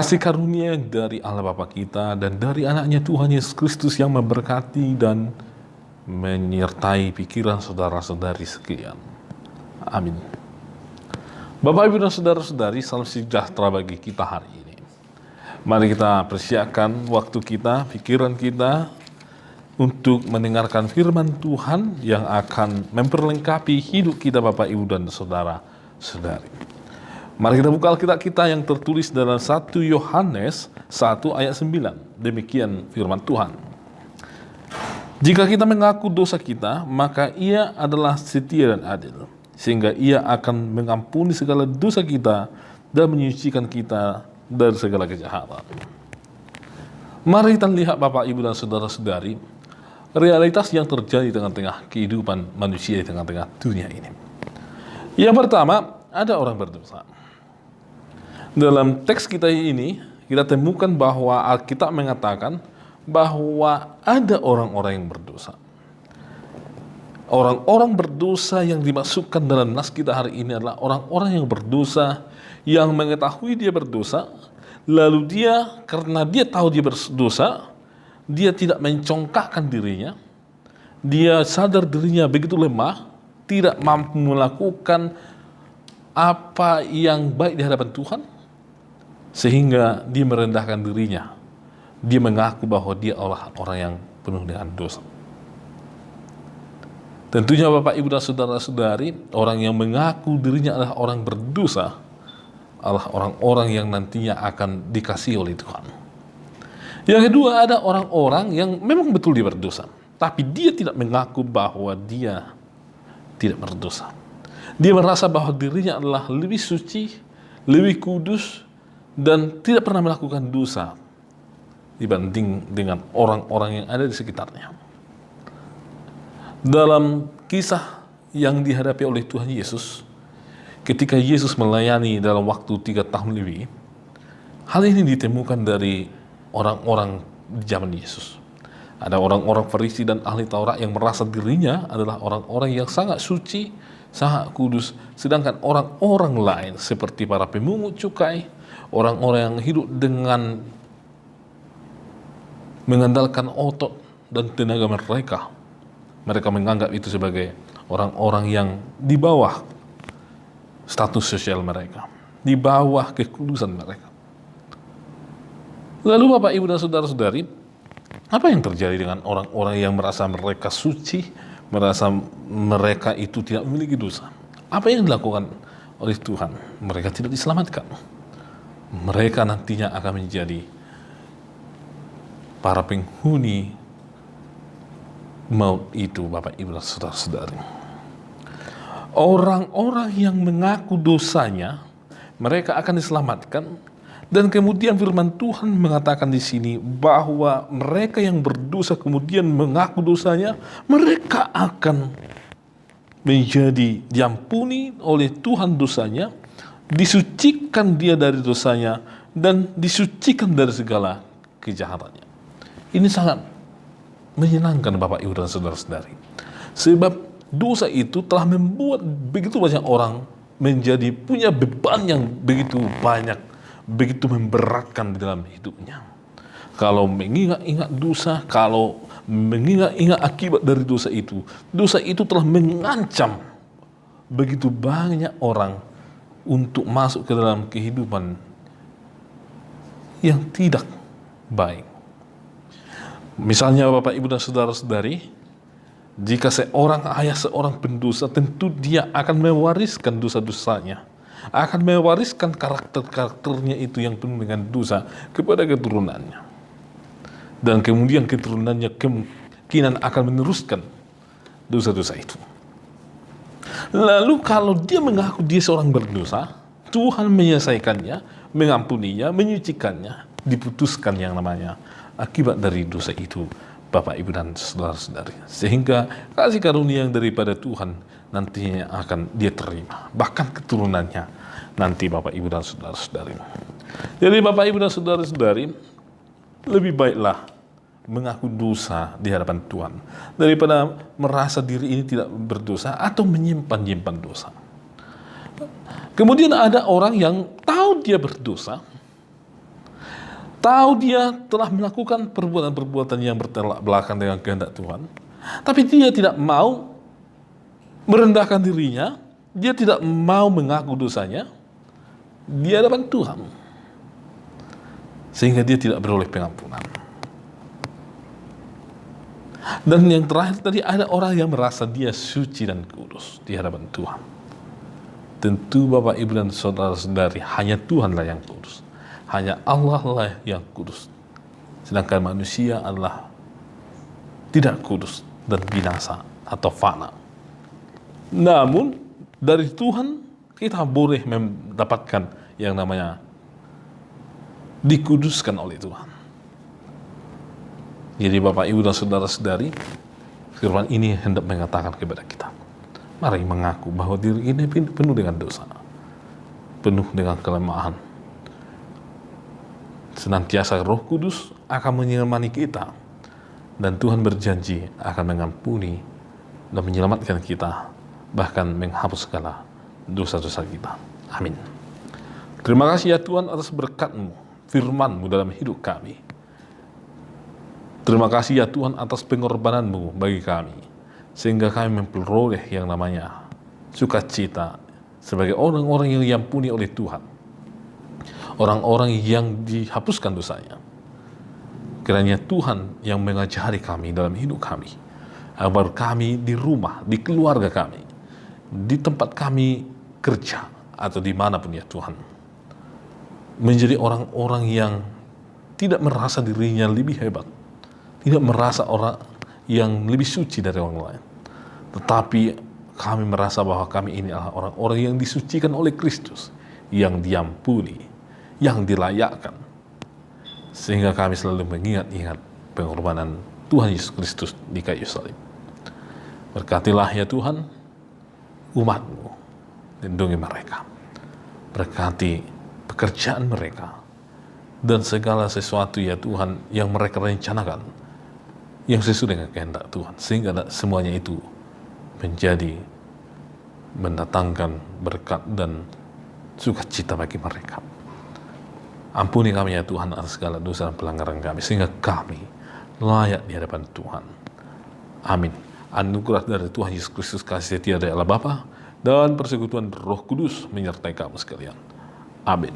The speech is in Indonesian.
Kasih karunia dari Allah Bapa kita dan dari anaknya Tuhan Yesus Kristus yang memberkati dan menyertai pikiran saudara-saudari sekalian. Amin. Bapak, Ibu, dan saudara-saudari, salam sejahtera bagi kita hari ini. Mari kita persiapkan waktu kita, pikiran kita untuk mendengarkan firman Tuhan yang akan memperlengkapi hidup kita, Bapak, Ibu, dan saudara-saudari. Mari kita buka Alkitab kita yang tertulis dalam 1 Yohanes 1 ayat 9. Demikian firman Tuhan. Jika kita mengaku dosa kita, maka Ia adalah setia dan adil, sehingga Ia akan mengampuni segala dosa kita dan menyucikan kita dari segala kejahatan. Mari kita lihat, Bapak, Ibu, dan saudara-saudari, realitas yang terjadi di tengah-tengah kehidupan manusia di tengah-tengah dunia ini. Yang pertama, ada orang berdosa. Dalam teks kita ini, kita temukan bahwa Alkitab mengatakan bahwa ada orang-orang yang berdosa. Orang-orang berdosa yang dimasukkan dalam nas kita hari ini adalah orang-orang yang berdosa, yang mengetahui dia berdosa, lalu dia, karena dia tahu dia berdosa, dia tidak mencongkakkan dirinya, dia sadar dirinya begitu lemah, tidak mampu melakukan apa yang baik di hadapan Tuhan, sehingga dia merendahkan dirinya. Dia mengaku bahwa dia adalah orang yang penuh dengan dosa. Tentunya Bapak, Ibu, dan saudara-saudari, orang yang mengaku dirinya adalah orang berdosa adalah orang-orang yang nantinya akan dikasihi oleh Tuhan. Yang kedua, ada orang-orang yang memang betul dia berdosa, tapi dia tidak mengaku bahwa dia tidak berdosa. Dia merasa bahwa dirinya adalah lebih suci, lebih kudus, dan tidak pernah melakukan dosa dibanding dengan orang-orang yang ada di sekitarnya. Dalam kisah yang dihadapi oleh Tuhan Yesus, ketika Yesus melayani dalam waktu 3 tahun lebih, hal ini ditemukan dari orang-orang di zaman Yesus. Ada orang-orang Farisi dan ahli Taurat yang merasa dirinya adalah orang-orang yang sangat suci, sangat kudus, sedangkan orang-orang lain seperti para pemungut cukai, orang-orang yang hidup dengan mengandalkan otot dan tenaga mereka, mereka menganggap itu sebagai orang-orang yang di bawah status sosial mereka, di bawah kekudusan mereka. Lalu Bapak, Ibu, dan saudara-saudari, apa yang terjadi dengan orang-orang yang merasa mereka suci, merasa mereka itu tidak memiliki dosa? Apa yang dilakukan oleh Tuhan? Mereka tidak diselamatkan. Mereka nantinya akan menjadi para penghuni maut itu, Bapak, Ibu, dan saudara-saudari. Orang-orang yang mengaku dosanya, mereka akan diselamatkan. Dan kemudian firman Tuhan mengatakan di sini bahwa mereka yang berdosa kemudian mengaku dosanya, mereka akan menjadi diampuni oleh Tuhan dosanya, disucikan dia dari dosanya, dan disucikan dari segala kejahatannya. Ini sangat menyenangkan, Bapak, Ibu, dan saudara-saudari. Sebab dosa itu telah membuat begitu banyak orang menjadi punya beban yang begitu banyak, begitu memberatkan di dalam hidupnya. Kalau mengingat-ingat dosa, kalau mengingat-ingat akibat dari dosa itu telah mengancam begitu banyak orang untuk masuk ke dalam kehidupan yang tidak baik. Misalnya Bapak, Ibu, dan saudara-saudari, jika seorang ayah seorang pendosa, tentu dia akan mewariskan dosa-dosanya, akan mewariskan karakter-karakternya itu yang penuh dengan dosa kepada keturunannya. Dan kemudian keturunannya kemungkinan akan meneruskan dosa-dosa itu. Lalu kalau dia mengaku dia seorang berdosa, Tuhan menyelesaikannya, mengampuninya, menyucikannya, diputuskan yang namanya akibat dari dosa itu, Bapak, Ibu, dan saudara-saudari. Sehingga kasih karunia yang daripada Tuhan nantinya akan dia terima, bahkan keturunannya nanti, Bapak, Ibu, dan saudara-saudari. Jadi Bapak, Ibu, dan saudara-saudari, lebih baiklah mengaku dosa di hadapan Tuhan daripada merasa diri ini tidak berdosa atau menyimpan-nyimpan dosa. Kemudian ada orang yang tahu dia berdosa, tahu dia telah melakukan perbuatan-perbuatan yang bertolak belakang dengan kehendak Tuhan, tapi dia tidak mau merendahkan dirinya, dia tidak mau mengaku dosanya di hadapan Tuhan, sehingga dia tidak beroleh pengampunan. Dan yang terakhir tadi, ada orang yang merasa dia suci dan kudus di hadapan Tuhan. Tentu Bapak, Ibu, dan saudara-saudari, hanya Tuhanlah yang kudus, hanya Allah lah yang kudus, sedangkan manusia adalah tidak kudus dan binasa atau fana. Namun dari Tuhan kita boleh mendapatkan yang namanya dikuduskan oleh Tuhan. Jadi Bapak, Ibu, dan saudara-saudari, firman ini hendak mengatakan kepada kita, mari mengaku bahwa diri ini penuh dengan dosa, penuh dengan kelemahan. Senantiasa Roh Kudus akan menyemani kita, dan Tuhan berjanji akan mengampuni dan menyelamatkan kita, bahkan menghapus segala dosa-dosa kita. Amin. Terima kasih ya Tuhan atas berkat-Mu, firman-Mu dalam hidup kami. Terima kasih ya Tuhan atas pengorbanan-Mu bagi kami, sehingga kami memperoleh yang namanya sukacita sebagai orang-orang yang diampuni oleh Tuhan, orang-orang yang dihapuskan dosanya. Kiranya Tuhan yang mengajari kami dalam hidup kami, agar kami di rumah, di keluarga kami, di tempat kami kerja, atau dimanapun ya Tuhan, menjadi orang-orang yang tidak merasa dirinya lebih hebat, tidak merasa orang yang lebih suci dari orang lain, tetapi kami merasa bahwa kami ini adalah orang-orang yang disucikan oleh Kristus, yang diampuni, yang dilayakkan, sehingga kami selalu mengingat-ingat pengorbanan Tuhan Yesus Kristus di kayu salib. Berkatilah ya Tuhan umat-Mu, lindungi mereka, berkati pekerjaan mereka, dan segala sesuatu ya Tuhan yang mereka rencanakan, yang sesuai dengan kehendak Tuhan, sehingga semuanya itu menjadi mendatangkan berkat dan sukacita bagi mereka. Ampuni kami ya Tuhan atas segala dosa dan pelanggaran kami, sehingga kami layak di hadapan Tuhan. Amin. Anugerah dari Tuhan Yesus Kristus, kasih setia dari Allah Bapa, dan persekutuan Roh Kudus menyertai kamu sekalian. Amin.